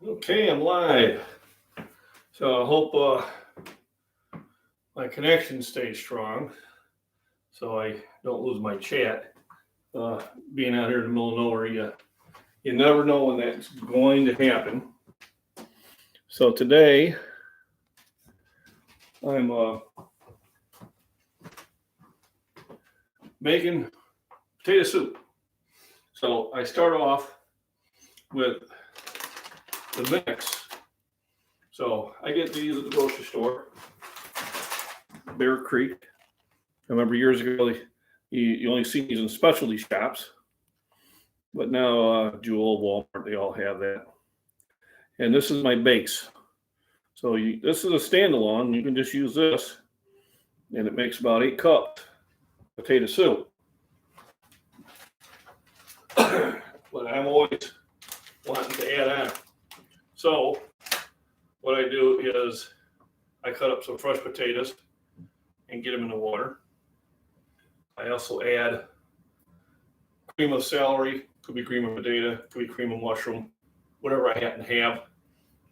Okay, I'm live. So I hope my connection stays strong so I don't lose my chat. Being out here in the middle of nowhere, you never know when that's going to happen. So today I'm making potato soup. So I start off with the mix. So I get these at the grocery store, Bear Creek. I remember years ago, you only see these in specialty shops, but now Jewel, Walmart, they all have that. And this is my base. So this is a standalone. You can just use this, and it makes about 8 cups potato soup. But I'm always wanting to add on. So what I do is I cut up some fresh potatoes and get them in the water. I also add cream of celery, could be cream of potato, could be cream of mushroom, whatever I happen to have.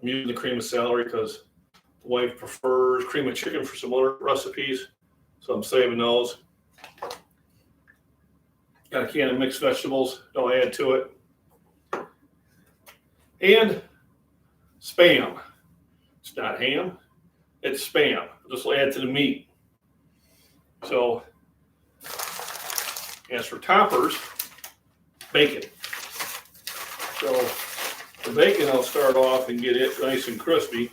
I'm using the cream of celery because the wife prefers cream of chicken for some other recipes, so I'm saving those. Got a can of mixed vegetables, don't add to it. And Spam. It's not ham, it's Spam. Just add to the meat. So, as for toppers, bacon. So, the bacon, I'll start off and get it nice and crispy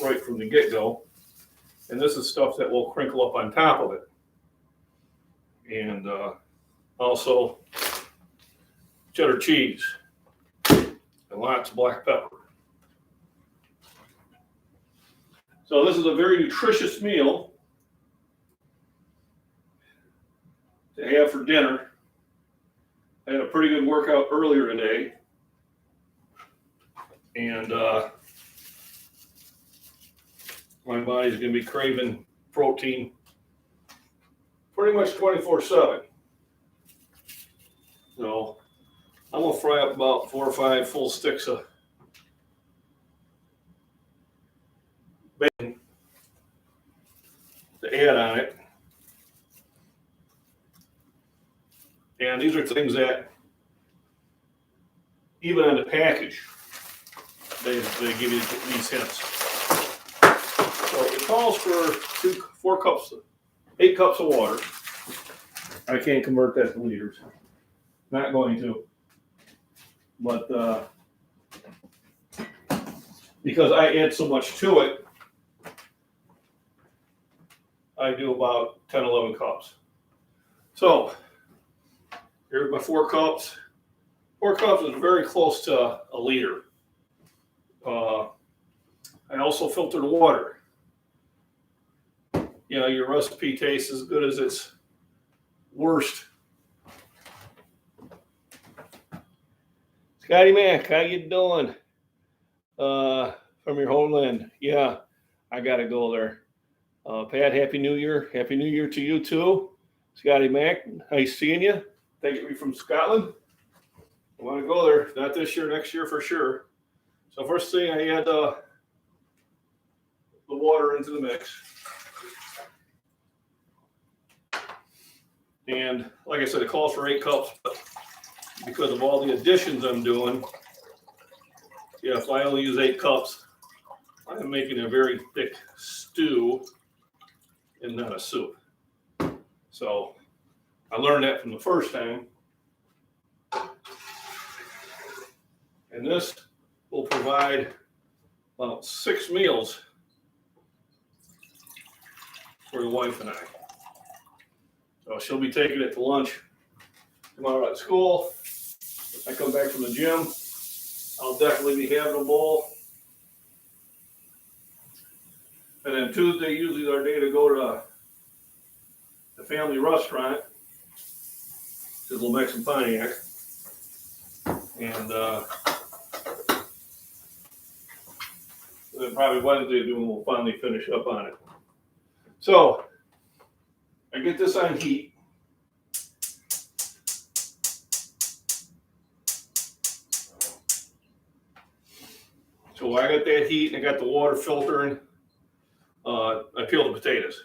right from the get-go. And this is stuff that will crinkle up on top of it. And also cheddar cheese and lots of black pepper. So this is a very nutritious meal to have for dinner. I had a pretty good workout earlier today. And my body's going to be craving protein pretty much 24/7. So I'm going to fry up about 4 or 5 full sticks of bacon to add on it. And these are things that, even on the package, they give you these hints. So it calls for 8 cups of water. I can't convert that to liters. Not going to. But because I add so much to it, I do about 10, 11 cups. So here's my 4 cups. 4 cups is very close to a liter. I also filter the water. You know, your recipe tastes as good as its worst. Scotty Mac, how you doing? From your homeland. Yeah, I gotta go there. Pat, Happy New Year. Happy New Year to you too. Scotty Mac, nice seeing you. Thank you from Scotland. I want to go there. Not this year, next year for sure. So first thing, I add the water into the mix. And like I said, it calls for 8 cups, but because of all the additions I'm doing, yeah, if I only use 8 cups, I'm making a very thick stew and not a soup. So I learned that from the first time. And this will provide about 6 meals for the wife and I. So she'll be taking it to lunch tomorrow at school. If I come back from the gym, I'll definitely be having a bowl. And then Tuesday usually is our day to go to the family restaurant. This is Little Mexican Pontiac. And then probably Wednesday we'll finally finish up on it. So I get this on heat. So I got that heat and I got the water filtering. I peel the potatoes.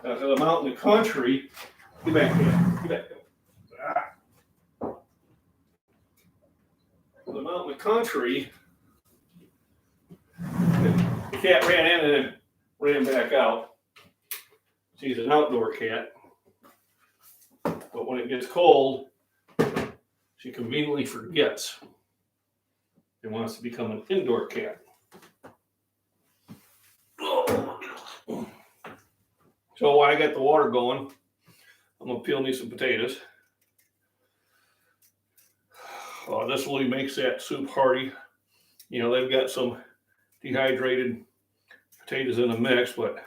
Now, because I'm out in the country, get back here. Get back here. Because I'm out in the country, the cat ran in and then ran back out. She's an outdoor cat. But when it gets cold, she conveniently forgets and wants to become an indoor cat. So while I got the water going, I'm going to peel me some potatoes. This really makes that soup hearty. You know, they've got some dehydrated potatoes in the mix, but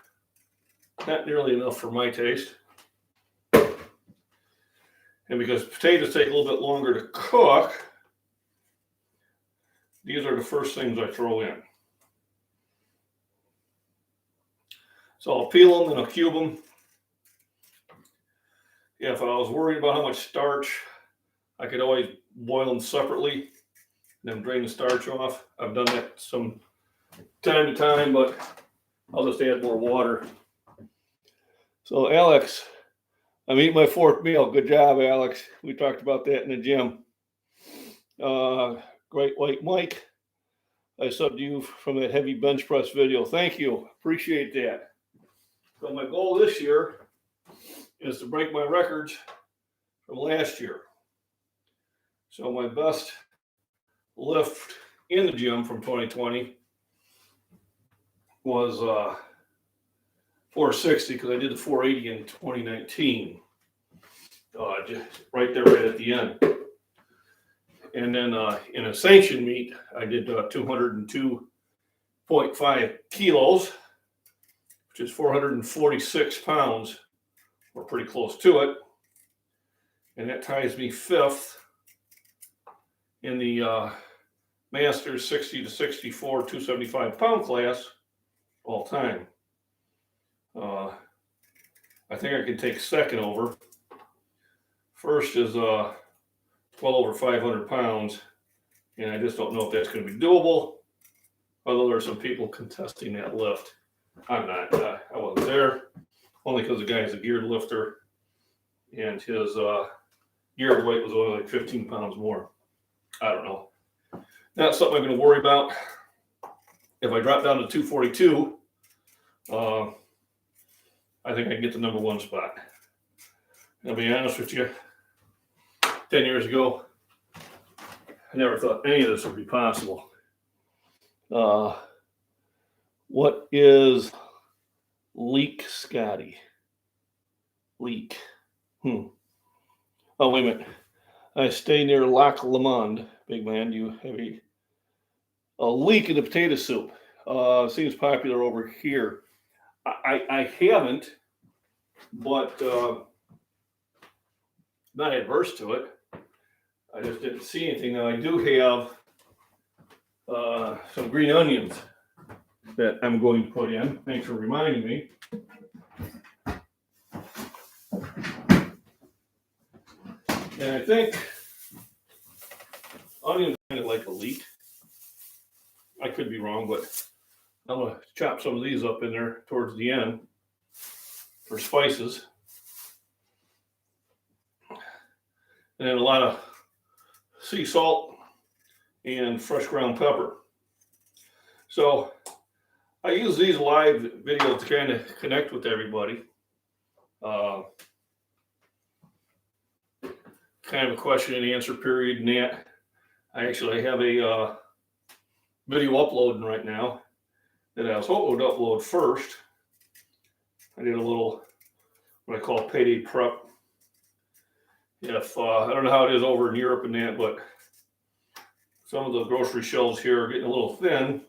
not nearly enough for my taste. And because potatoes take a little bit longer to cook, these are the first things I throw in. So I'll peel them and I'll cube them. If I was worried about how much starch, I could always boil them separately and then drain the starch off. I've done that some time to time, but I'll just add more water. So Alex, I'm eating my fourth meal. Good job, Alex. We talked about that in the gym. Great White Mike, I subbed you from that heavy bench press video. Thank you. Appreciate that. So my goal this year is to break my records from last year. So my best lift in the gym from 2020 was 460 because I did the 480 in 2019. Just right there, right at the end. And then in a sanctioned meet, I did 202.5 kilos, which is 446 pounds. We're pretty close to it. And that ties me fifth in the Masters 60 to 64, 275 pound class all time. I think I can take second over. First is well over 500 pounds, and I just don't know if that's going to be doable, although there are some people contesting that lift. I'm not. I wasn't there, only because the guy's a geared lifter, and his geared weight was only like 15 pounds more. I don't know. Not something I'm going to worry about. If I drop down to 242, I think I can get the number one spot. I'll be honest with you, 10 years ago, I never thought any of this would be possible. What is leek, Scotty? Leek. Oh, wait a minute. I stay near Lac Lemond. Big man, do you have a leek in the potato soup? Seems popular over here. I haven't, but not adverse to it. I just didn't see anything. Now I do have some green onions that I'm going to put in. Thanks for reminding me. And I think onions kind of like a leek. I could be wrong, but I'm going to chop some of these up in there towards the end for spices. And then a lot of sea salt and fresh ground pepper. So I use these live videos to kind of connect with everybody. Kind of a question and answer period in that. I actually have a video uploading right now that I was hoping to upload first. I did a little, what I call payday prep. If I don't know how it is over in Europe and that, but some of the grocery shelves here are getting a little thin.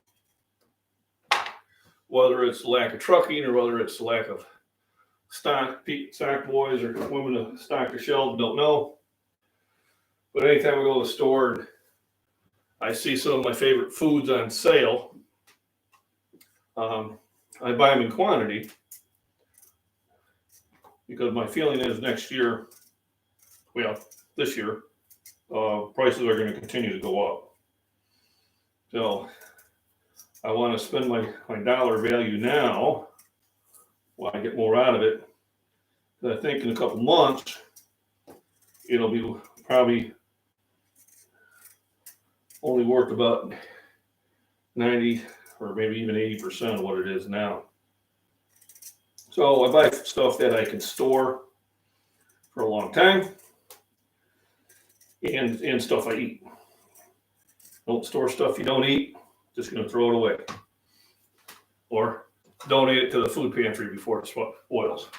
Whether it's lack of trucking or whether it's lack of stock boys or women to stock the shelves, don't know. But anytime I go to the store and I see some of my favorite foods on sale, I buy them in quantity because my feeling is next year, well, this year, prices are going to continue to go up. So I want to spend my dollar value now while I get more out of it. I think in a couple months, it'll be probably only worth about 90 or maybe even 80% of what it is now. So I buy stuff that I can store for a long time and stuff I eat. Don't store stuff you don't eat, just going to throw it away. Or donate it to the food pantry before it spoils.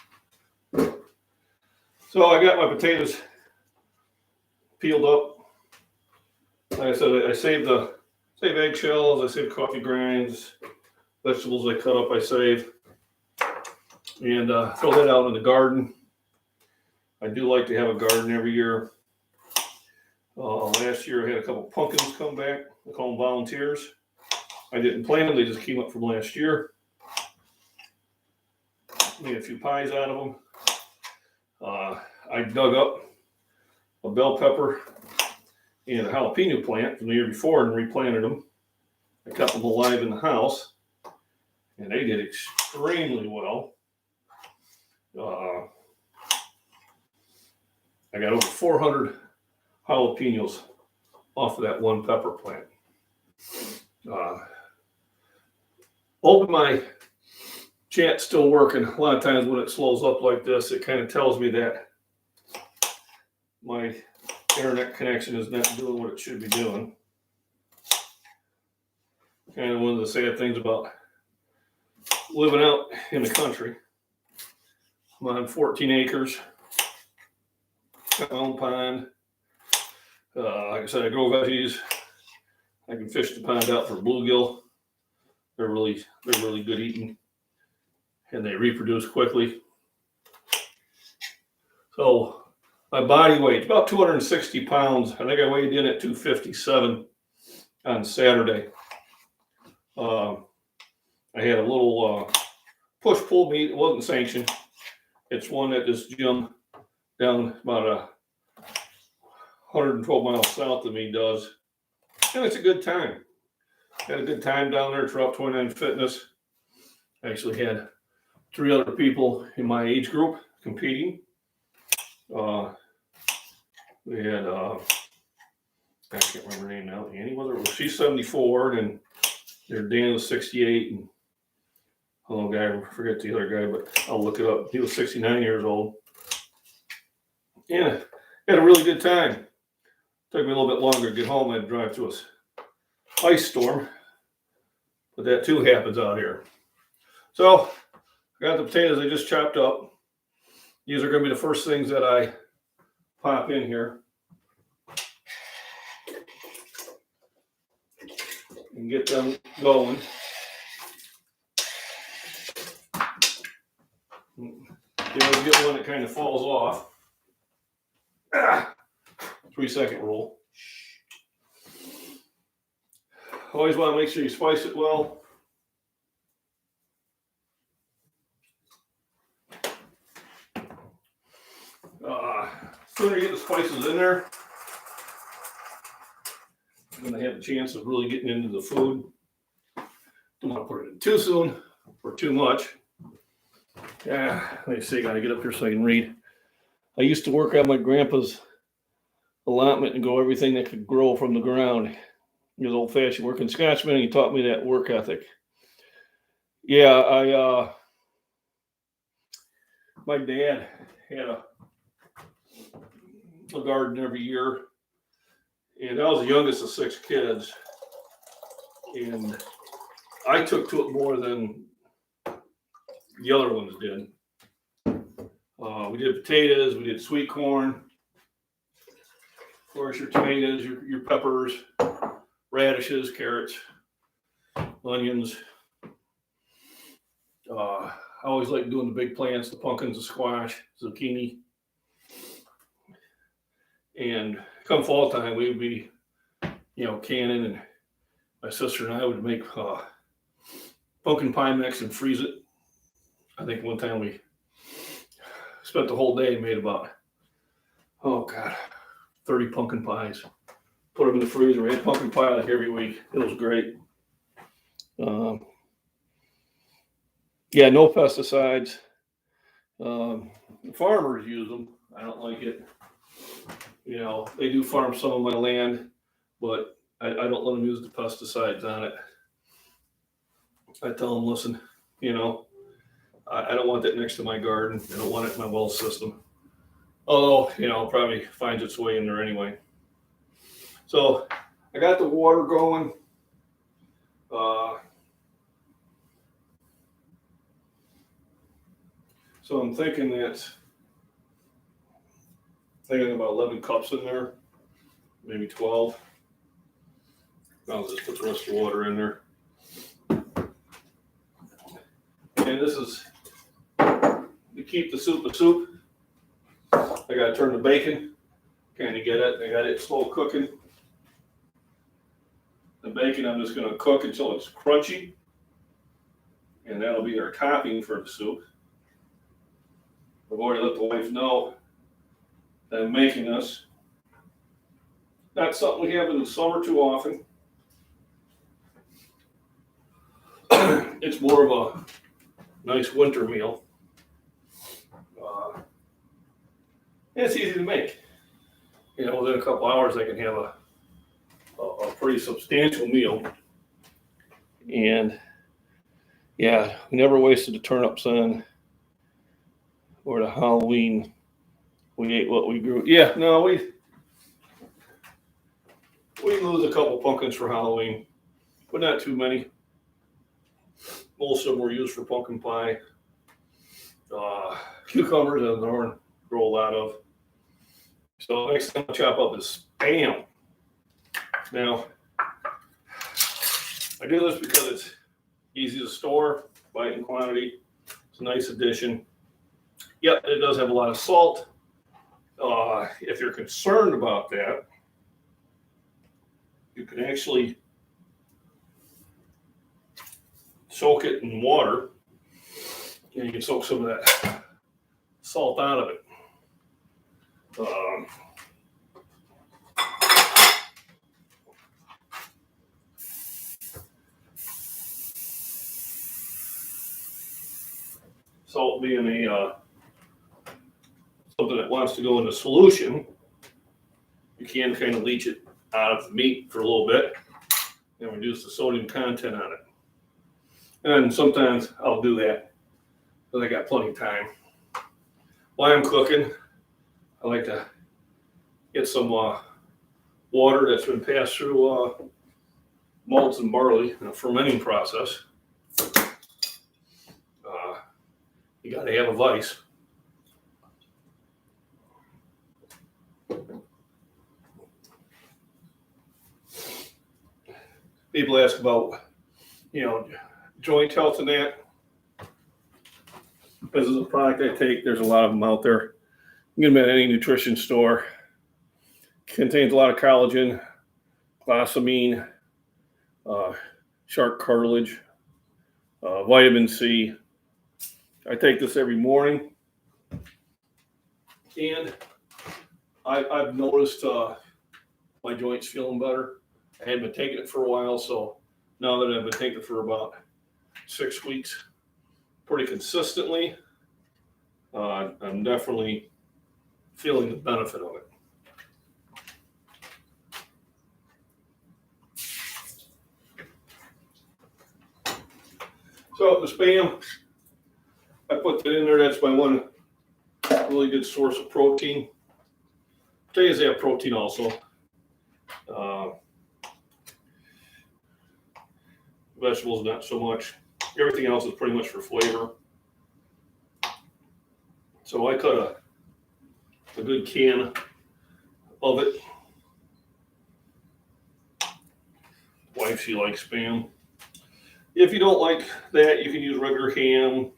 So I got my potatoes peeled up. Like I said, I save eggshells, I save coffee grinds, vegetables I cut up, I save. And throw that out in the garden. I do like to have a garden every year. Last year I had a couple pumpkins come back. I call them volunteers. I didn't plant them, they just came up from last year. Made a few pies out of them. I dug up a bell pepper and a jalapeno plant from the year before and replanted them. I kept them alive in the house, and they did extremely well. I got over 400 jalapenos off of that one pepper plant. Hoping my chat's still working. A lot of times when it slows up like this, it kind of tells me that my internet connection is not doing what it should be doing. Kind of one of the sad things about living out in the country. I'm on 14 acres, got my own pond. Like I said, I grow veggies. I can fish the pond out for bluegill. They're really good eating, and they reproduce quickly. So my body weight is about 260 pounds. I think I weighed in at 257 on Saturday. I had a little push-pull meet. It wasn't sanctioned. It's one that this gym down about 112 miles south of me does. And it's a good time. Had a good time down there at Route 29 Fitness. I actually had 3 other people in my age group competing. We had, I can't remember her name now, Annie, whether it was, she's 74, and Dan was 68, and I forget the other guy, but I'll look it up. He was 69 years old. Yeah, had a really good time. Took me a little bit longer to get home. I had to drive through a ice storm, but that too happens out here. So I got the potatoes I just chopped up. These are going to be the first things that I pop in here and get them going. You always get one that kind of falls off. 3-second rule. Always want to make sure you spice it well. Sooner you get the spices in there, then they have a chance of really getting into the food. Don't want to put it in too soon or too much. Yeah, let me see, I gotta get up here so I can read. I used to work on my grandpa's allotment and grow everything that could grow from the ground. He was old-fashioned working Scotchman, and he taught me that work ethic. Yeah, my dad had a garden every year, and I was the youngest of 6 kids, and I took to it more than the other ones did. We did potatoes, we did sweet corn, of course your tomatoes, your peppers, radishes, carrots, onions. I always like doing the big plants, the pumpkins, the squash, zucchini. And come fall time, we would be, canning, and my sister and I would make pumpkin pie mix and freeze it. I think one time we spent the whole day and made about, 30 pumpkin pies. put them in the freezer. We had pumpkin pie like every week. It was great. Yeah, no pesticides. Farmers use them. I don't like it. You know, they do farm some of my land, but I don't let them use the pesticides on it. I tell them, listen, you know, I don't want that next to my garden. I don't want it in my well system. Although, you know, it probably finds its way in there anyway. So I got the water going. So I'm thinking about 11 cups in there, maybe 12. I'll just put the rest of the water in there. And this is to keep the soup a soup. I got to turn the bacon, kind of get it. I got it slow cooking. The bacon I'm just going to cook until it's crunchy. And that'll be our topping for the soup. I've already let the wife know that I'm making this. Not something we have in the summer too often. It's more of a nice winter meal. It's easy to make. You know, within a couple hours, I can have a pretty substantial meal. And yeah, we never wasted the turnips on or the Halloween. We ate what we grew. Yeah, no, we lose a couple pumpkins for Halloween, but not too many. Most of them were used for pumpkin pie. Cucumbers, I don't grow a lot of. So next thing I'll chop up is Spam. Now, I do this because it's easy to store, buy it in quantity. It's a nice addition. Yep, it does have a lot of salt. If you're concerned about that, you can actually soak it in water, and you can soak some of that salt out of it. Salt being something that wants to go in a solution, you can kind of leach it out of the meat for a little bit and reduce the sodium content on it. And sometimes I'll do that because I got plenty of time. While I'm cooking, I like to get some water that's been passed through malts and barley in a fermenting process. You got to have a vise. People ask about, you know, joint health and that. This is a product I take. There's a lot of them out there. You can get them at any nutrition store. Contains a lot of collagen, glycine, shark cartilage, vitamin C. I take this every morning, and I've noticed my joints feeling better. I had been taking it for a while, so now that I've been taking it for about 6 weeks, pretty consistently, I'm definitely feeling the benefit of it. So the Spam, I put that in there. That's my one really good source of protein. Potatoes have protein also. Vegetables, not so much. Everything else is pretty much for flavor. So I cut a good can of it. Wife, she likes Spam. If you don't like that, you can use regular ham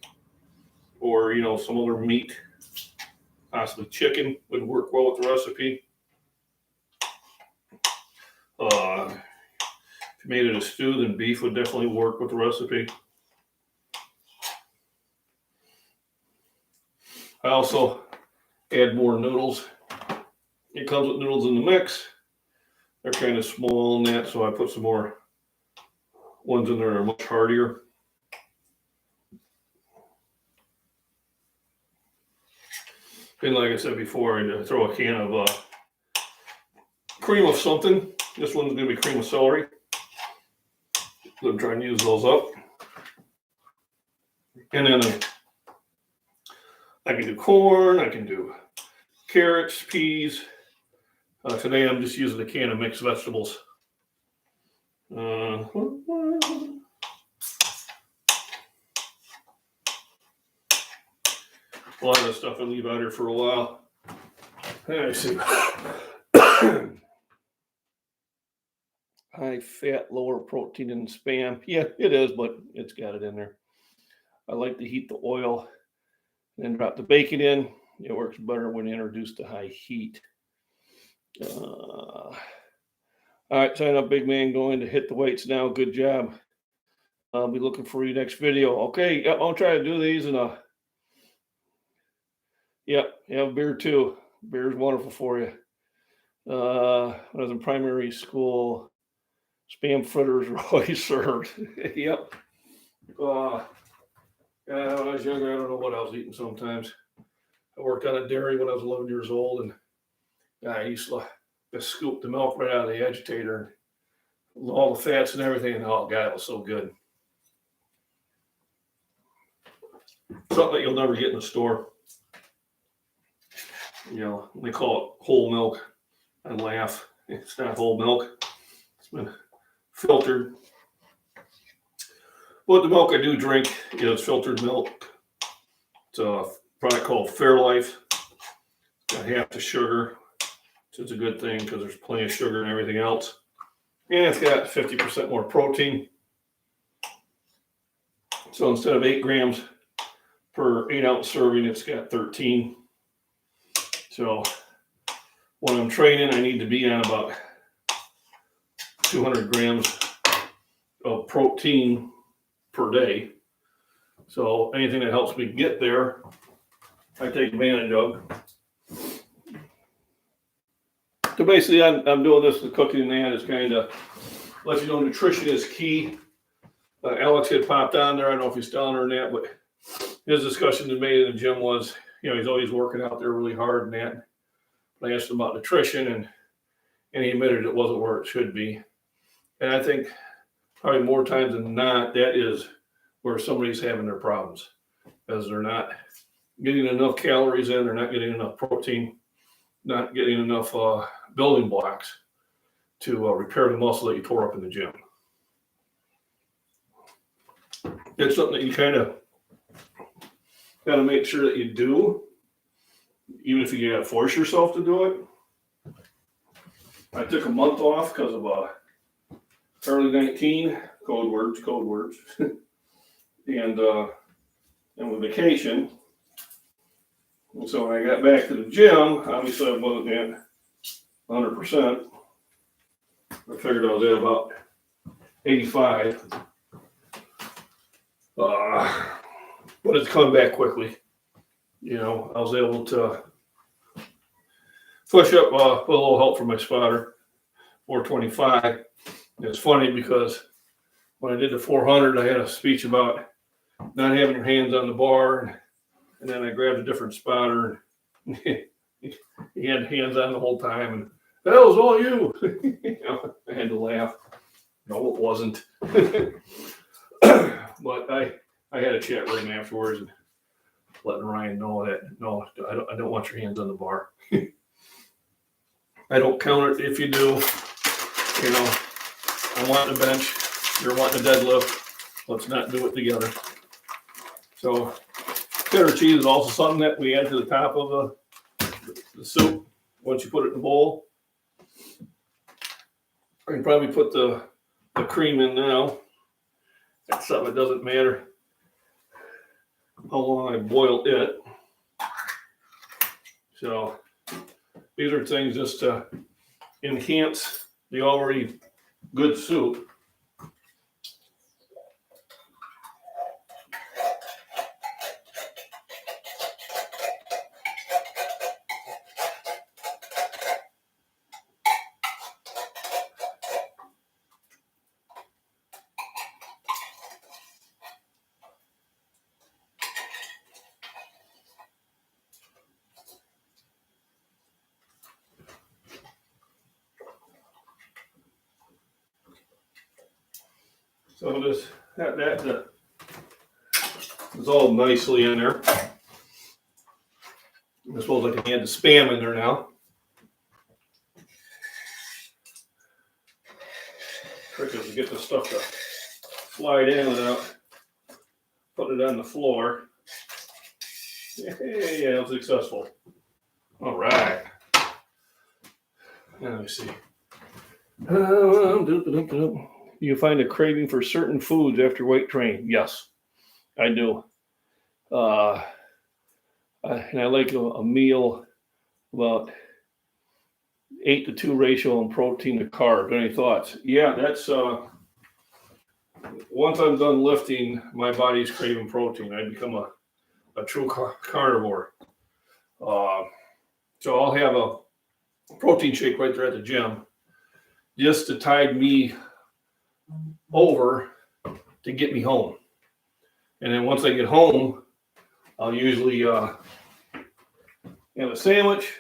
or, you know, some other meat. Possibly chicken would work well with the recipe. If you made it a stew, then beef would definitely work with the recipe. I also add more noodles. It comes with noodles in the mix. they're kind of small and that, so I put some more ones in there that are much hardier. And like I said before, I throw a can of cream of something. This one's going to be cream of celery. I'm trying to use those up. And then I can do corn, I can do carrots, peas. Today I'm just using a can of mixed vegetables. A lot of the stuff I leave out here for a while. I see. High fat, lower protein in Spam. Yeah, it is, but it's got it in there. I like to heat the oil and then drop the bacon in. It works better when introduced to high heat. All right, sign up, big man. Going to hit the weights now. Good job. I'll be looking for you next video. Okay, yep, I'll try to do these. And yep, have beer too. Beer is wonderful for you. When I was in primary school, Spam fritters were always served. Yep. When I was younger, I don't know what I was eating sometimes. I worked on a dairy when I was 11 years old, and I used to just scoop the milk right out of the agitator, all the fats and everything, and oh God, it was so good. Something that you'll never get in the store. You know, they call it whole milk. I laugh. It's not whole milk. It's been filtered. But the milk I do drink is filtered milk. It's a product called Fairlife. It's got half the sugar. So it's a good thing because there's plenty of sugar and everything else. And it's got 50% more protein. So instead of 8 grams per 8-ounce serving, it's got 13. So when I'm training, I need to be on about 200 grams of protein per day. So anything that helps me get there, I take advantage of. So basically, I'm doing this, the cooking and that is kind of let you know nutrition is key. Alex had popped on there. I don't know if he's still on or not, but his discussion to me in the gym was, you know, he's always working out there really hard and that. I asked him about nutrition, and he admitted it wasn't where it should be. And I think probably more times than not, that is where somebody's having their problems, because they're not getting enough calories in, they're not getting enough protein, not getting enough building blocks to repair the muscle that you tore up in the gym. It's something that you kind of got to make sure that you do, even if you got to force yourself to do it. I took a month off because of early 19, code words, and with vacation. And so when I got back to the gym, obviously I wasn't at 100%. I figured I was at about 85. But it's coming back quickly. You know, I was able to push up with a little help from my spotter, 425. It's funny because when I did the 400, I had a speech about not having your hands on the bar, and then I grabbed a different spotter, and he had hands on the whole time, and that was all you. You know, I had to laugh. No, it wasn't. But I had a chat with him afterwards and letting Ryan know that no, I don't want your hands on the bar. I don't count it if you do. You know, I want the bench, you're wanting the deadlift. Let's not do it together. So cheddar cheese is also something that we add to the top of the soup once you put it in the bowl. I can probably put the cream in now. That's something that doesn't matter how long I boil it. So these are things just to enhance the already good soup. So this that is all nicely in there. I suppose I can add the Spam in there now. Trick is to get this stuff to slide in without putting it on the floor. Hey, yeah, it was successful. All right. Now let me see. You find a craving for certain foods after weight training? Yes, I do. And I like a meal about 8-to-2 ratio on protein to carb. Any thoughts? Yeah, that's once I'm done lifting, my body's craving protein. I become a true carnivore. So I'll have a protein shake right there at the gym just to tide me over to get me home. And then once I get home, I'll usually have a sandwich,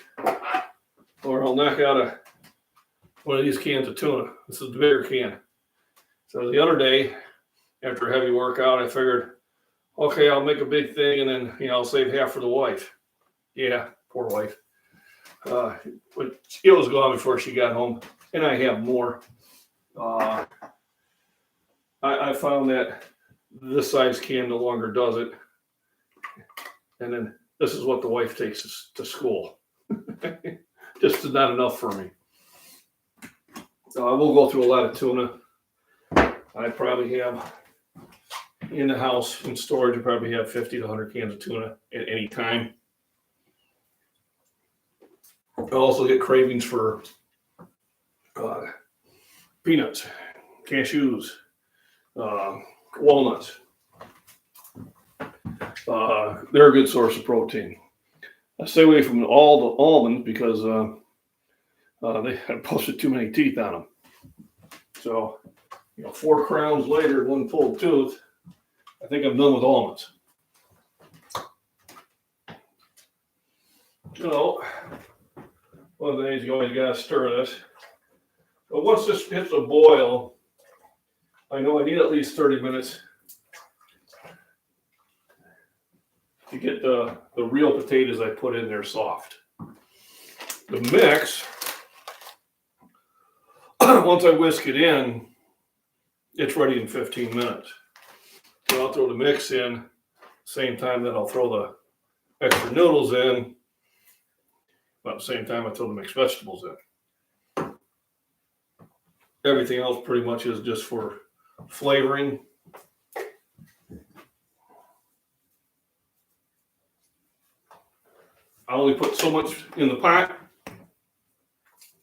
or I'll knock out one of these cans of tuna. This is the bigger can. So the other day, after a heavy workout, I figured, okay, I'll make a big thing, and then I'll save half for the wife. Yeah, poor wife. But it was gone before she got home, and I have more. I found that this size can no longer does it. And then this is what the wife takes to school. Just not enough for me. So I will go through a lot of tuna. I probably have in the house in storage, I probably have 50 to 100 cans of tuna at any time. I also get cravings for peanuts, cashews, walnuts. They're a good source of protein. I stay away from all the almonds because they have posted too many teeth on them. So, 4 crowns later, 1 pulled tooth, I think I'm done with almonds. One of the things you always got to stir this. But once this hits a boil, I know I need at least 30 minutes to get the real potatoes I put in there soft. The mix, once I whisk it in, it's ready in 15 minutes. So I'll throw the mix in, same time that I'll throw the extra noodles in, but at the same time I throw the mixed vegetables in. Everything else pretty much is just for flavoring. I only put so much in the pot,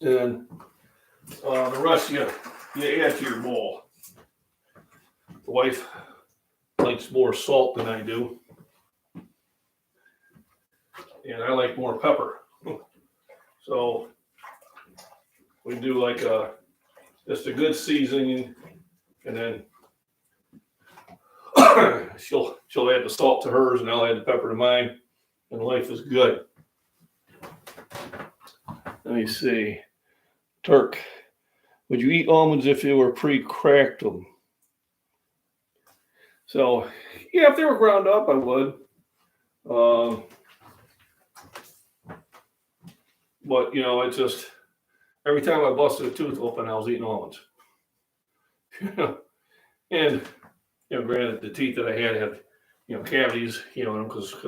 and the rest you add to your bowl. The wife likes more salt than I do, and I like more pepper. So we do like just a good seasoning, and then she'll add the salt to hers, and I'll add the pepper to mine, and life is good. Let me see. Turk, would you eat almonds if they were pre-cracked them? So, yeah, if they were ground up, I would. But, it's just, every time I busted a tooth open, I was eating almonds. And, granted, the teeth that I had, cavities, because I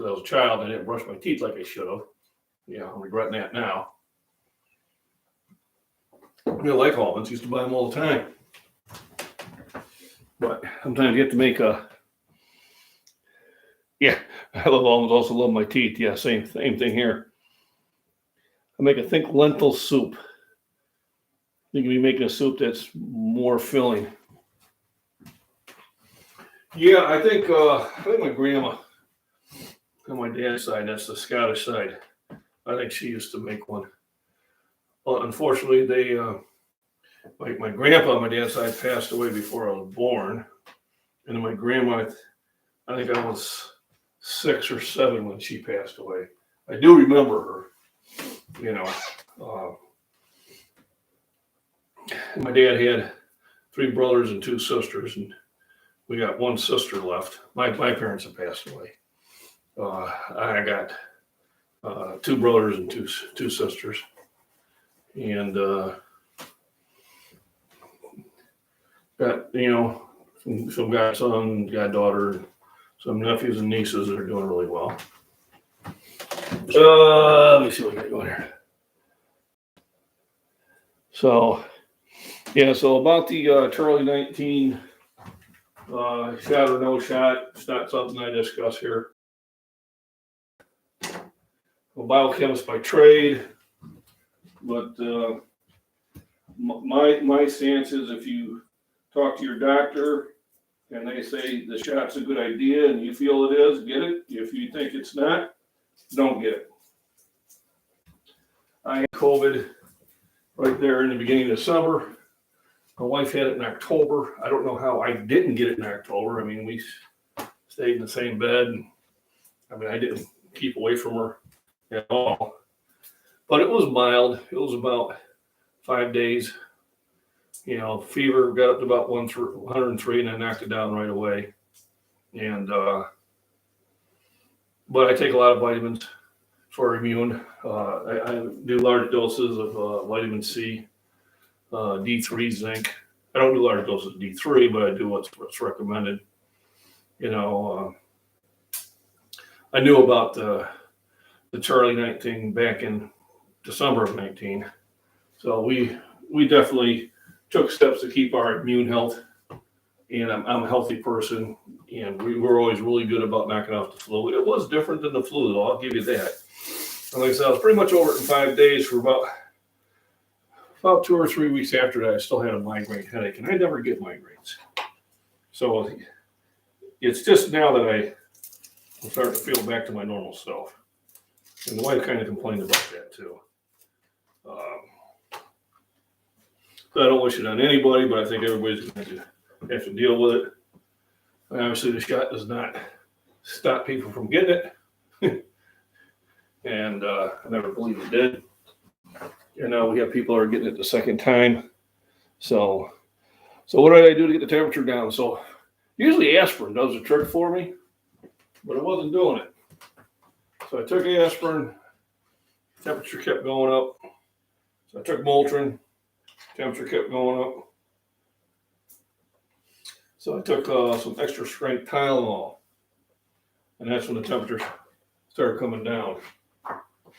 was a child, I didn't brush my teeth like I should have. I'm regretting that now. I like almonds, used to buy them all the time. But sometimes you have to make I love almonds, also love my teeth. Yeah, same thing here. I make a thick lentil soup. You can be making a soup that's more filling. Yeah, I think my grandma on my dad's side, that's the Scottish side, I think she used to make one. Well, unfortunately, they my grandpa on my dad's side passed away before I was born, and then my grandma, I think I was 6 or 7 when she passed away. I do remember her. My dad had 3 brothers and 2 sisters, and we got 1 sister left. My parents have passed away. I got 2 brothers and two sisters, and got some godson, goddaughter, some nephews and nieces that are doing really well. Let me see what we got going here. So, yeah, so about the Charlie 19 shot or no shot, it's not something I discuss here. I'm a biochemist by trade, but my stance is if you talk to your doctor and they say the shot's a good idea and you feel it is, get it. If you think it's not, don't get it. I had COVID right there in the beginning of summer. My wife had it in October. I don't know how I didn't get it in October. I mean, we stayed in the same bed. And, I mean, I didn't keep away from her at all. But it was mild. It was about 5 days. Fever got up to about 103, and I knocked it down right away. And but I take a lot of vitamins for immune. I do large doses of vitamin C, D3, zinc. I don't do large doses of D3, but I do what's recommended. I knew about the Charlie 19 back in December of 19. So we definitely took steps to keep our immune health. And I'm a healthy person, and we were always really good about knocking off the flu. It was different than the flu, though, I'll give you that. And like I said, I was pretty much over it in 5 days. For about 2 or 3 weeks after that, I still had a migraine headache, and I never get migraines. So it's just now that I'm starting to feel back to my normal self. And the wife kind of complained about that, too. So I don't wish it on anybody, but I think everybody's going to have to deal with it. Obviously, the shot does not stop people from getting it. And I never believed it did. And now we have people that are getting it the second time. So what did I do to get the temperature down? So usually aspirin does the trick for me, but it wasn't doing it. So I took aspirin, temperature kept going up. So I took Motrin, temperature kept going up. So I took some extra strength Tylenol, and that's when the temperature started coming down.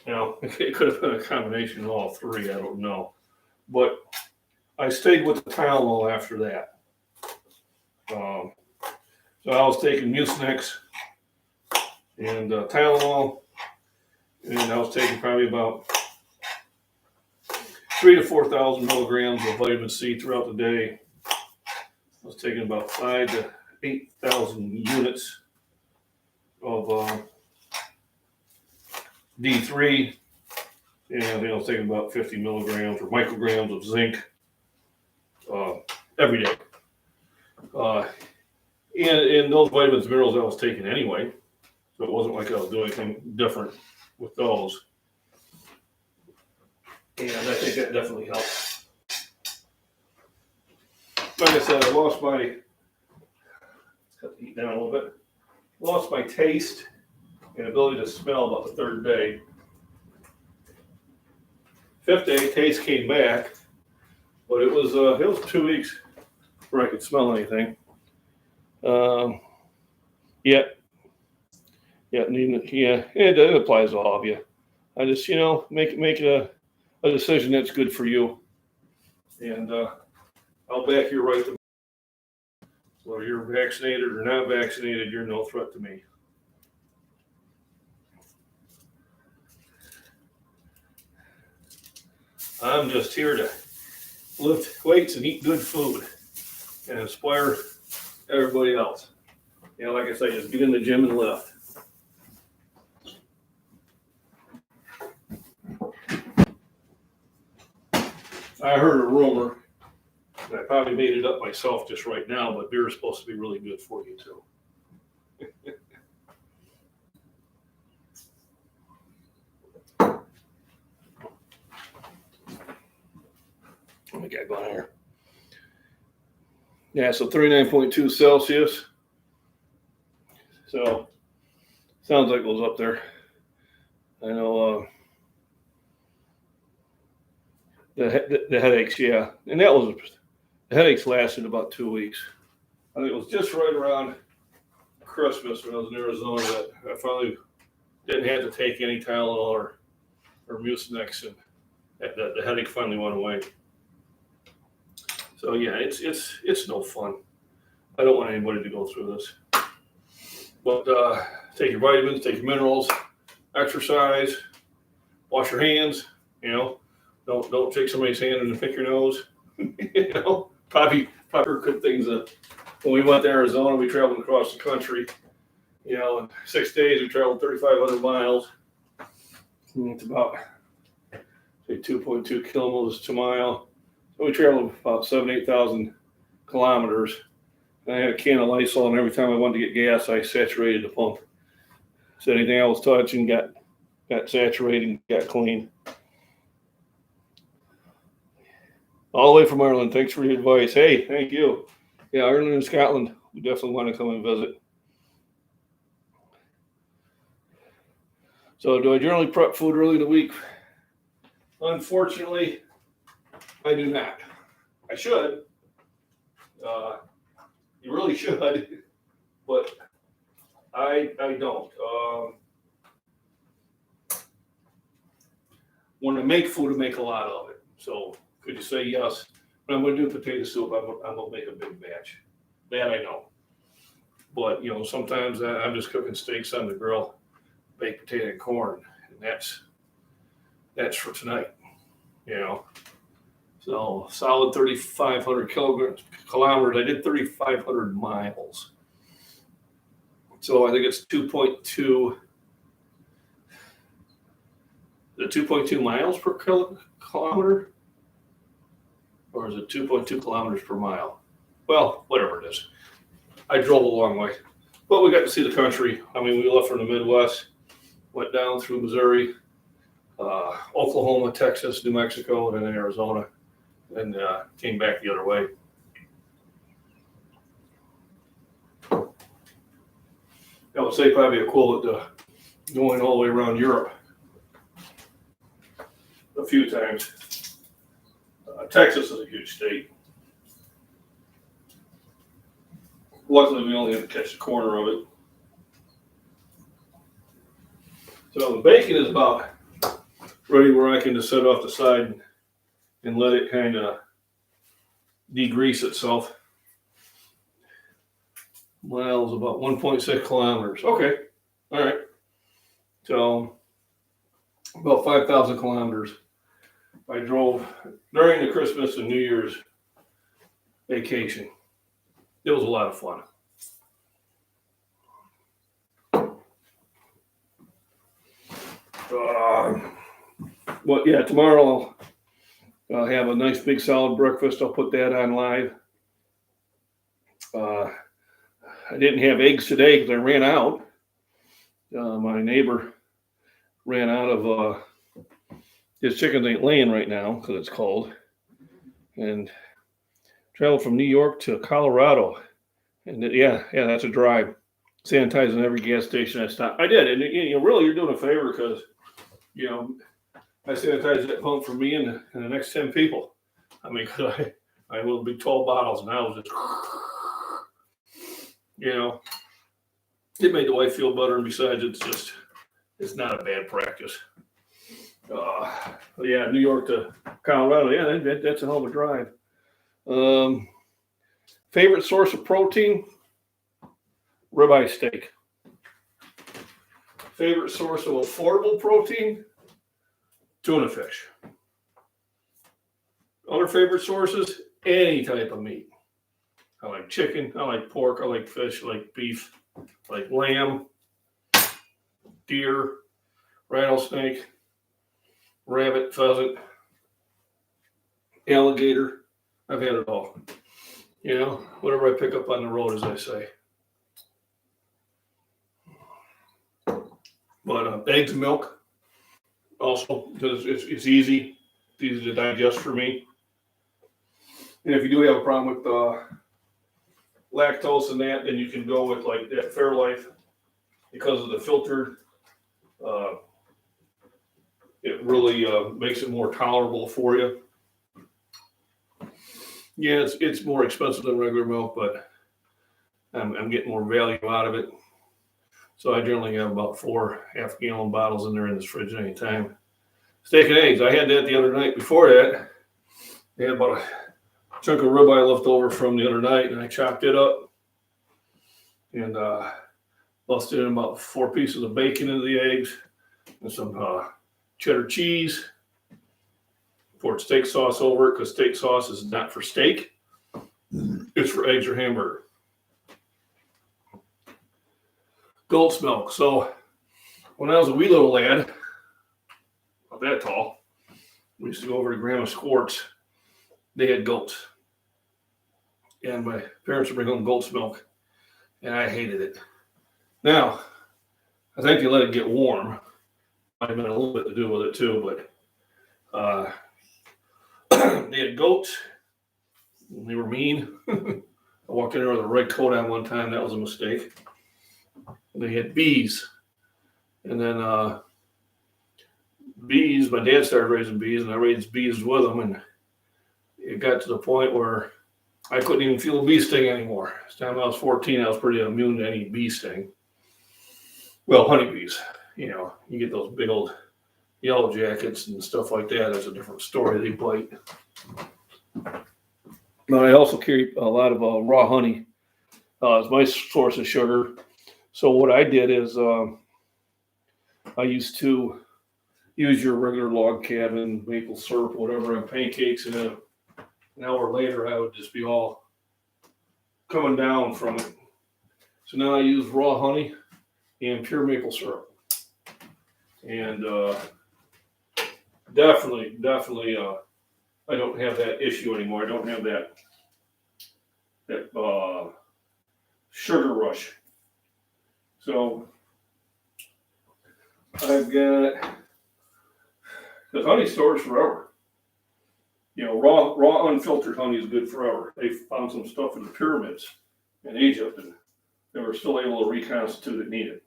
Now, it could have been a combination of all 3, I don't know. But I stayed with the Tylenol after that. So I was taking Mucinex and Tylenol, and I was taking probably about 3,000 to 4,000 milligrams of vitamin C throughout the day. I was taking about 5,000 to 8,000 units of D3, and I was taking about 50 milligrams or micrograms of zinc every day. And those vitamins and minerals I was taking anyway, so it wasn't like I was doing anything different with those. And I think that definitely helped. Like I said, I lost my, let's cut the heat down a little bit, lost my taste and ability to smell about the 3rd day. 5th day, taste came back, but it was 2 weeks before I could smell anything. It applies to all of you. I just, make a decision that's good for you. And I'll back your right to, whether you're vaccinated or not vaccinated, you're no threat to me. I'm just here to lift weights and eat good food and inspire everybody else. Like I say, just get in the gym and lift. I heard a rumor, and I probably made it up myself just right now, but beer is supposed to be really good for you too. What we got going here? Yeah, so 39.2 Celsius. So sounds like it was up there. I know the headaches, yeah. And the headaches lasted about 2 weeks. I think it was just right around Christmas when I was in Arizona that I finally didn't have to take any Tylenol or Mucinex, and the headache finally went away. So yeah, it's no fun. I don't want anybody to go through this. But take your vitamins, take your minerals, exercise, wash your hands. You know, don't take somebody's hand and pick your nose. You know, probably good things. When we went to Arizona, we traveled across the country. You know, in 6 days we traveled 3,500 miles. It's about say 2.2 kilometers to mile. So we traveled about 8,000 kilometers. And I had a can of Lysol, and every time I wanted to get gas, I saturated the pump. So anything I was touching got saturated and got clean. All the way from Ireland. Thanks for the advice. Hey, thank you. Yeah, Ireland and Scotland. We definitely want to come and visit. So do I generally prep food early in the week? Unfortunately, I do not. I should. You really should, but I don't. When I make food, I make a lot of it. So could you say yes? When I'm going to do potato soup, I'm going to make a big batch. That I know. But, you know, sometimes I'm just cooking steaks on the grill, baked potato and corn, and that's for tonight, you know. So solid 3,500 kilometers. I did 3,500 miles. So I think it's 2.2. The 2.2 miles per kilometer? Or is it 2.2 kilometers per mile? Well, whatever it is. I drove a long way. But we got to see the country. I mean, we left from the Midwest, went down through Missouri, Oklahoma, Texas, New Mexico, and then Arizona, and came back the other way. I would say probably equivalent to going all the way around Europe a few times. Texas is a huge state. Luckily, we only had to catch the corner of it. So the bacon is about ready where I can just set it off the side and let it kind of degrease itself. Miles about 1.6 kilometers. Okay, all right. So about 5,000 kilometers. I drove during the Christmas and New Year's vacation. It was a lot of fun. Well, yeah, tomorrow I'll have a nice big solid breakfast. I'll put that on live. I didn't have eggs today because I ran out. My neighbor ran out of his chickens ain't laying right now because it's cold. And traveled from New York to Colorado. And yeah, that's a drive. Sanitizing every gas station I stopped. I did. And really, you're doing a favor because, you know, I sanitized that pump for me and the next 10 people. I mean, because I will be 12 bottles and I was just, you know, it made the wife feel better. And besides, it's not a bad practice. Yeah, New York to Colorado. Yeah, that's a hell of a drive. Favorite source of protein? Ribeye steak. Favorite source of affordable protein? Tuna fish. Other favorite sources? Any type of meat. I like chicken, I like pork, I like fish, I like beef, I like lamb, deer, rattlesnake, rabbit, pheasant, alligator. I've had it all. You know, whatever I pick up on the road, as I say. But eggs and milk, also, because it's easy. It's easy to digest for me. And if you do have a problem with lactose in that, then you can go with like that Fairlife because of the filter. It really makes it more tolerable for you. Yeah, it's more expensive than regular milk, but I'm getting more value out of it. So I generally have about 4 half-gallon bottles in there in this fridge anytime. Steak and eggs. I had that the other night. Before that, I had about a chunk of ribeye left over from the other night, and I chopped it up and busted in about 4 pieces of bacon into the eggs and some cheddar cheese. Poured steak sauce over it because steak sauce is not for steak. It's for eggs or hamburger. Goat's milk. So when I was a wee little lad, about that tall, we used to go over to Grandma Squart's. They had goats. And my parents would bring home goat's milk. And I hated it. Now, I think they let it get warm. Might have been a little bit to do with it too, but they had goats. They were mean. I walked in there with a red coat on one time. That was a mistake. They had bees. And then bees, my dad started raising bees, and I raised bees with them. And it got to the point where I couldn't even feel a bee sting anymore. This time I was 14, I was pretty immune to any bee sting. Well, honeybees. You know, you get those big old yellow jackets and stuff like that. That's a different story. They bite. But I also carry a lot of raw honey as my source of sugar. So what I did is I used to use your regular log cabin, maple syrup, whatever, on pancakes, and then an hour later I would just be all coming down from it. So now I use raw honey and pure maple syrup. And definitely, I don't have that issue anymore. I don't have that sugar rush. So I've got, because honey stores forever. You know, raw unfiltered honey is good forever. They found some stuff in the pyramids in Egypt, and they were still able to reconstitute it needed.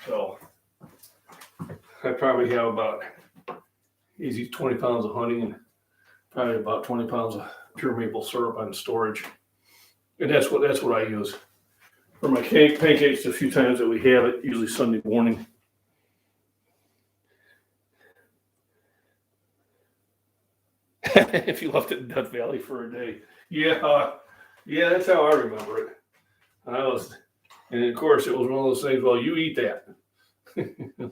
So I probably have about easy 20 pounds of honey and probably about 20 pounds of pure maple syrup on storage. And that's what I use for my pancakes a few times that we have it, usually Sunday morning. If you left it in Death Valley for a day. Yeah, that's how I remember it. And of course it was one of those things, well, you eat that.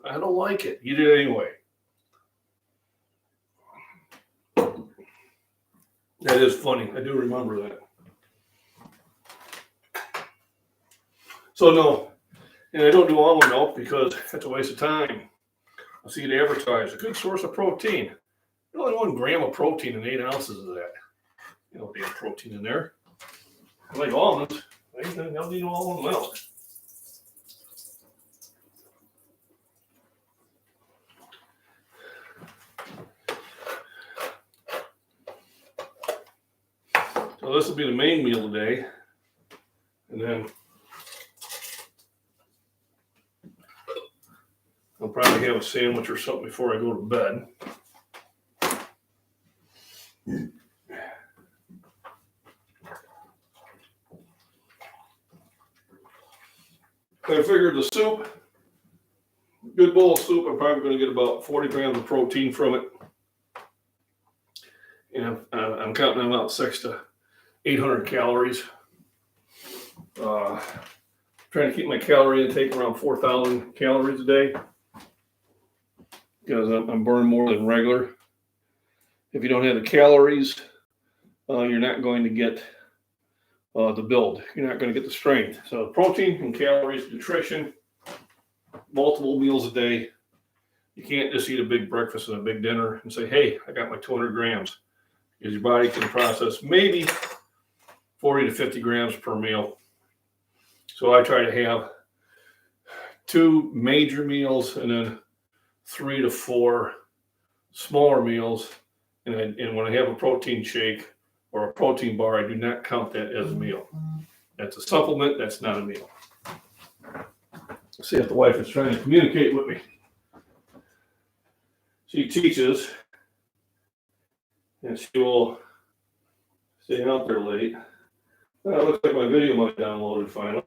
I don't like it. Eat it anyway. That is funny. I do remember that. So no, and I don't do almond milk because that's a waste of time. I see it advertised, a good source of protein. Only 1 gram of protein in 8 ounces of that. You know, damn protein in there. I like almonds. I don't need no almond milk. So this will be the main meal today. And then I'll probably have a sandwich or something before I go to bed. I figured the soup, good bowl of soup, I'm probably going to get about 40 grams of protein from it. And I'm counting about 600 to 800 calories. Trying to keep my calorie intake around 4,000 calories a day because I'm burning more than regular. If you don't have the calories, you're not going to get the build. You're not going to get the strength. So protein and calories, nutrition, multiple meals a day. You can't just eat a big breakfast and a big dinner and say, hey, I got my 200 grams. Because your body can process maybe 40 to 50 grams per meal. So I try to have 2 major meals and then 3 to 4 smaller meals. And when I have a protein shake or a protein bar, I do not count that as a meal. That's a supplement. That's not a meal. Let's see if the wife is trying to communicate with me. She teaches, and she will stay out there late. Well, it looks like my video might downloaded finally.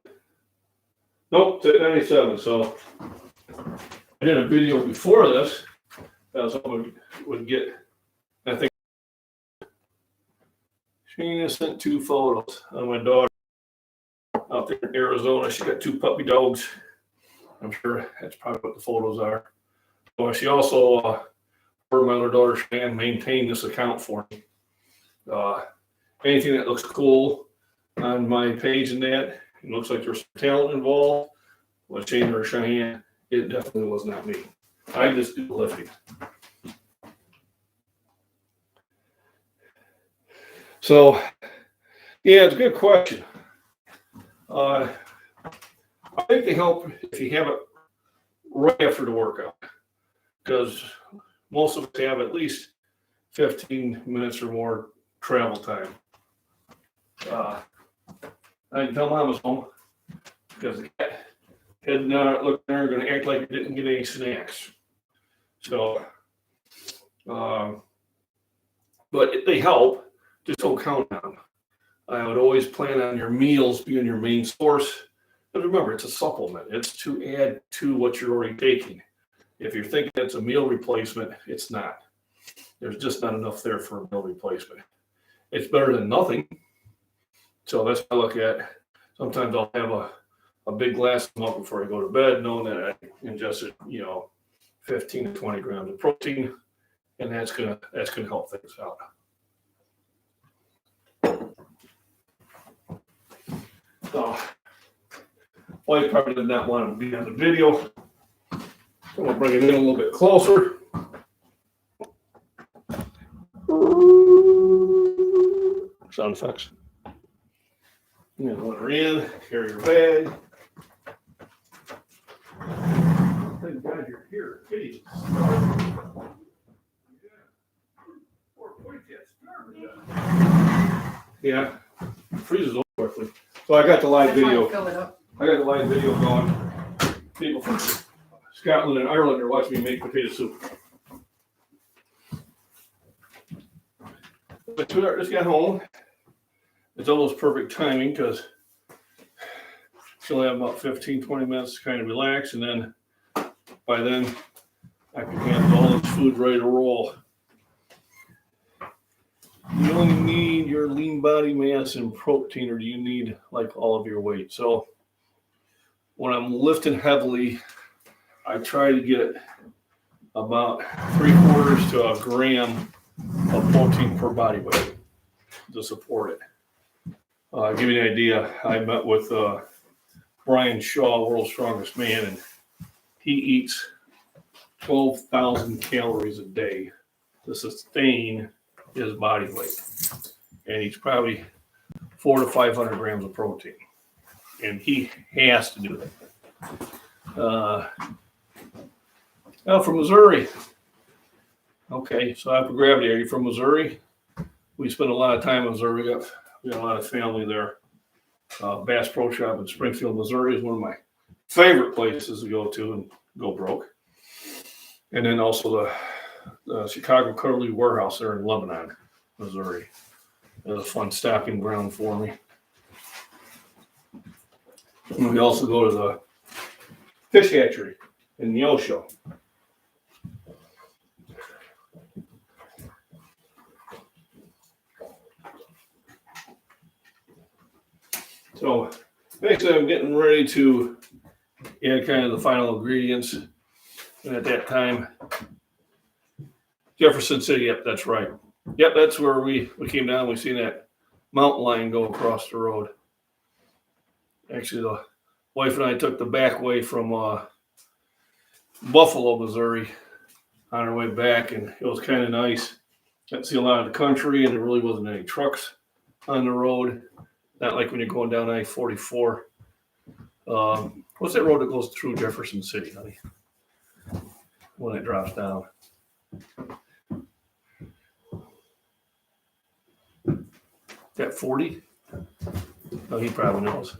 Nope, it's at 97. So I did a video before this. Someone would get, I think, Sheena sent 2 photos of my daughter out there in Arizona. She got 2 puppy dogs. I'm sure that's probably what the photos are. Well, she also, for my other daughter, Shan, maintained this account for me. Anything that looks cool on my page and that, it looks like there's some talent involved. With Shane or Cheyenne, it definitely was not me. I just do the lifting. So, yeah, it's a good question. I think they help if you have it right after the workout, because most of us have at least 15 minutes or more travel time. I can tell Mama's home because the cat had not looked there, going to act like it didn't get any snacks. So, but they help. Just don't count on them. I would always plan on your meals being your main source. But remember, it's a supplement. It's to add to what you're already taking. If you're thinking it's a meal replacement, it's not. There's just not enough there for a meal replacement. It's better than nothing. So that's what I look at. Sometimes I'll have a big glass of milk before I go to bed, knowing that I ingested, 15 to 20 grams of protein, and that's gonna help things out. So, wife probably did not want to be on the video. So I'm gonna bring it in a little bit closer. Sound effects. You know, let her in, carry your bag. Thank God you're here. Kitty. Yeah, freezes over quickly. So I got the live video. I got the live video going. People from Scotland and Ireland are watching me make potato soup. But sweetheart just got home. It's almost perfect timing because she'll have about 15, 20 minutes to kind of relax, and then by then I can have all this food ready to roll. Do you only need your lean body mass and protein, or do you need like all of your weight? So when I'm lifting heavily, I try to get about 3/4 to a gram of protein per body weight to support it. Give you an idea, I met with Brian Shaw, World's Strongest Man, and he eats 12,000 calories a day to sustain his body weight. And he's probably 400 to 500 grams of protein. And he has to do that. From Missouri. Okay, so after gravity, are you from Missouri? We spend a lot of time in Missouri. We got a lot of family there. Bass Pro Shop in Springfield, Missouri is one of my favorite places to go to and go broke. And then also the Chicago Curly Warehouse there in Lebanon, Missouri. It was a fun stopping ground for me. And we also go to the fish hatchery in Neosho. So basically I'm getting ready to add kind of the final ingredients. And at that time, Jefferson City, yep, that's right. Yep, that's where we came down. We seen that mountain lion go across the road. Actually, the wife and I took the back way from Buffalo, Missouri on our way back, and it was kind of nice. Got to see a lot of the country, and there really wasn't any trucks on the road. Not like when you're going down I-44. What's that road that goes through Jefferson City, honey? When it drops down. That 40? Oh, he probably knows.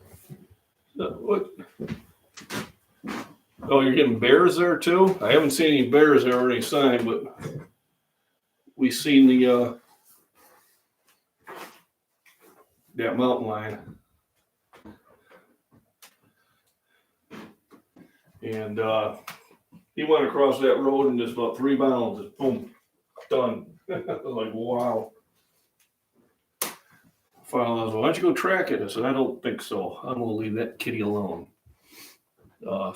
What? Oh, you're getting bears there too? I haven't seen any bears there or any sign, but we seen the that mountain lion. And he went across that road in just about 3 miles. Just boom, done. I was like, wow. Finally, I was, why don't you go track it? I said, I don't think so. I'm going to leave that kitty alone.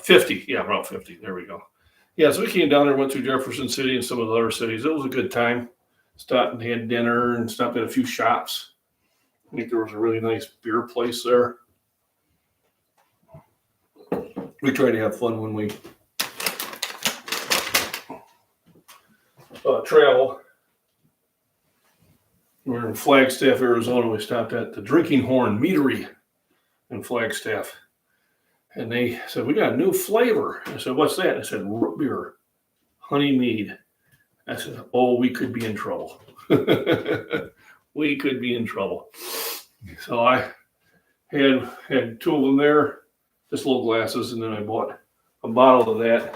50. Yeah, about 50. There we go. Yeah, so we came down there, went through Jefferson City and some of the other cities. It was a good time. Stopped and had dinner and stopped at a few shops. I think there was a really nice beer place there. We try to have fun when we travel. We're in Flagstaff, Arizona. We stopped at the Drinking Horn Meadery in Flagstaff. And they said, we got a new flavor. I said, what's that? I said, root beer, honey mead. I said, oh, we could be in trouble. We could be in trouble. So I had 2 of them there, just little glasses, and then I bought a bottle of that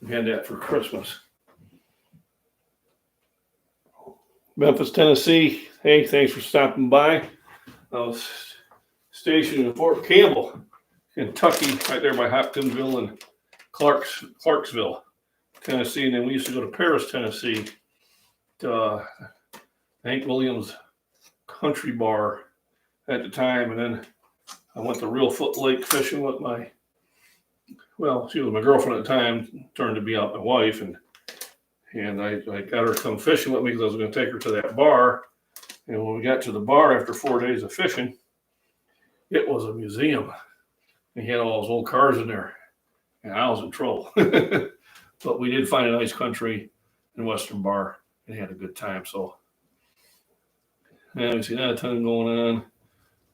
and had that for Christmas. Memphis, Tennessee. Hey, thanks for stopping by. I was stationed in Fort Campbell, Kentucky, right there by Hopkinsville and Clarksville, Tennessee. And then we used to go to Paris, Tennessee, to Hank Williams Country Bar at the time. And then I went to Reelfoot Lake fishing with she was my girlfriend at the time, turned to be out my wife. And I got her to come fishing with me because I was going to take her to that bar. And when we got to the bar after 4 days of fishing, it was a museum. And he had all those old cars in there. And I was in trouble. But we did find a nice country and western bar and had a good time. So, we see not a ton going on,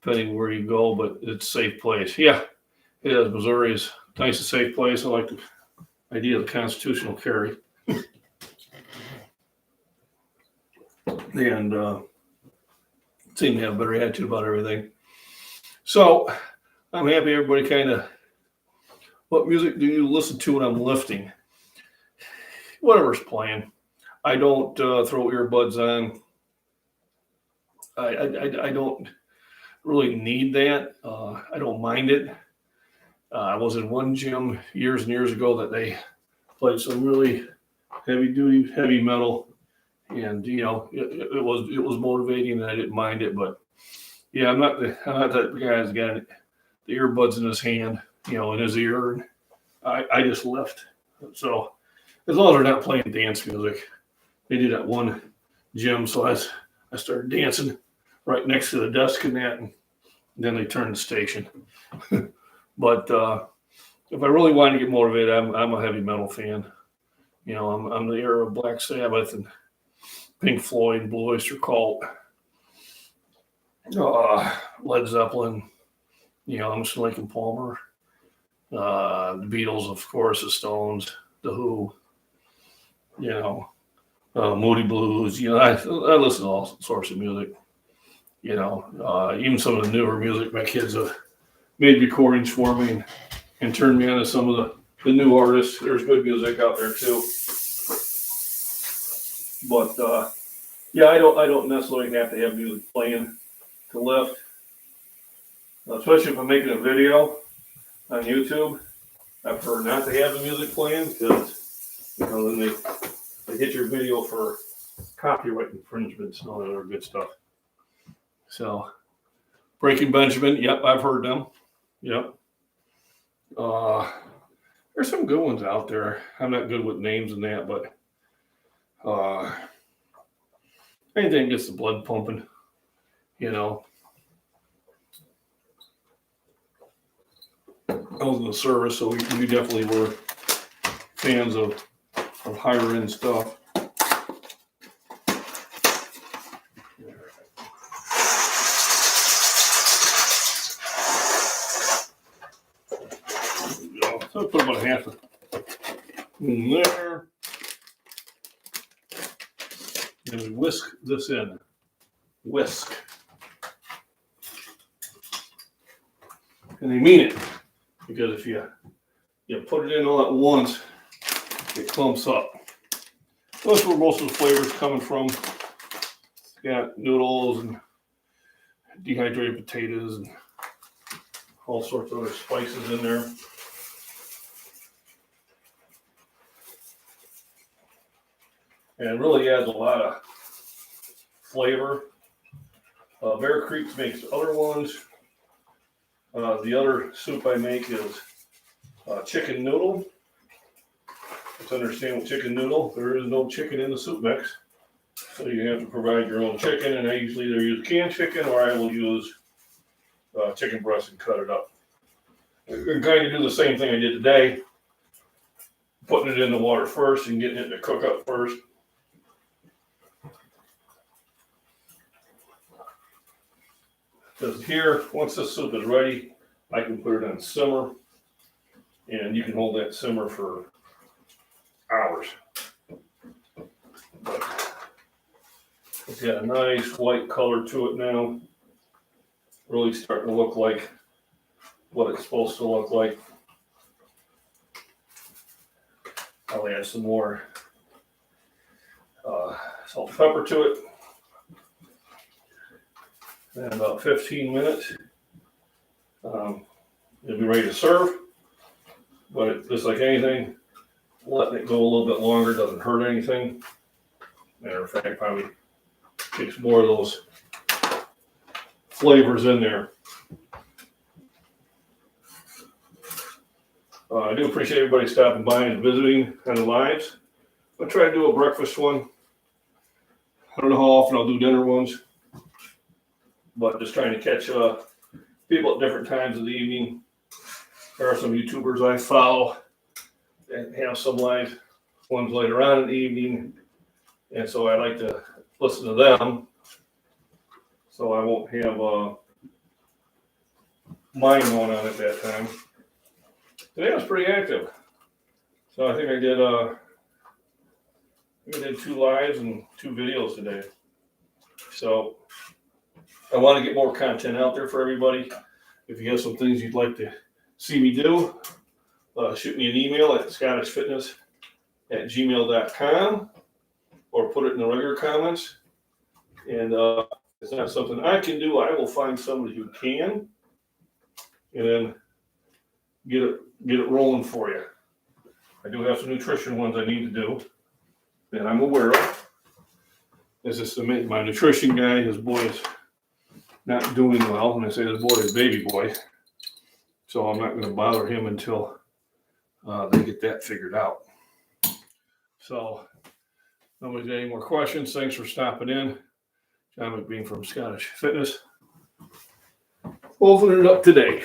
depending where you go, but it's a safe place. Yeah, it is. Missouri is a nice and safe place. I like the idea of the constitutional carry. And seem to have a better attitude about everything. So I'm happy everybody kind of, what music do you listen to when I'm lifting? Whatever's playing. I don't throw earbuds on. I don't really need that. I don't mind it. I was in one gym years and years ago that they played some really heavy metal. And it was motivating, and I didn't mind it. But yeah, I'm not that guy that's got the earbuds in his hand, in his ear. And I just lift. So as long as they're not playing dance music, they did at one gym. So I started dancing right next to the desk and that, and then they turned the station. But if I really wanted to get motivated, I'm a heavy metal fan. I'm the era of Black Sabbath and Pink Floyd, Blue Oyster Cult, Led Zeppelin, Emerson, Lake and Palmer, the Beatles, of course, the Stones, the Who, Moody Blues. I listen to all sorts of music. Even some of the newer music. My kids have made recordings for me and turned me on to some of the new artists. There's good music out there too. But I don't necessarily have to have music playing to lift, especially if I'm making a video on YouTube. I prefer not to have the music playing because then they hit your video for copyright infringements and all that other good stuff. So, Breaking Benjamin, yep, I've heard them. Yep. There's some good ones out there. I'm not good with names and that, but anything gets the blood pumping, I was in the service, so we definitely were fans of higher end stuff. So I put about half of in there. And we whisk this in. Whisk. And they mean it, because if you put it in all at once, it clumps up. That's where most of the flavors coming from. You got noodles and dehydrated potatoes and all sorts of other spices in there. And it really adds a lot of flavor. Bear Creek makes other ones. The other soup I make is chicken noodle. Let's understand what chicken noodle. There is no chicken in the soup mix. So you have to provide your own chicken, and I usually either use canned chicken or I will use chicken breast and cut it up. I'm going to do the same thing I did today, putting it in the water first and getting it to cook up first. Because here, once the soup is ready, I can put it on simmer, and you can hold that simmer for hours. But it's got a nice white color to it now. Really starting to look like what it's supposed to look like. I'll add some more salt and pepper to it. And about 15 minutes, it'll be ready to serve. But just like anything, letting it go a little bit longer doesn't hurt anything. Matter of fact, probably takes more of those flavors in there. I do appreciate everybody stopping by and visiting on the lives. I'll try to do a breakfast one. I don't know how often I'll do dinner ones, but just trying to catch people at different times of the evening. There are some YouTubers I follow and have some live ones later on in the evening, and so I like to listen to them, so I won't have mine going on at that time. Today I was pretty active, so I think I did 2 lives and 2 videos today. So I want to get more content out there for everybody. If you have some things you'd like to see me do, shoot me an email at scottishfitness@gmail.com or put it in the regular comments. And if it's not something I can do, I will find somebody who can, and then get it rolling for you. I do have some nutrition ones I need to do that I'm aware of. This is my nutrition guy. His boy is not doing well, and I say his boy is baby boy, so I'm not going to bother him until they get that figured out. So, nobody's got any more questions. Thanks for stopping in. John McBean from Scottish Fitness. Opening it up today.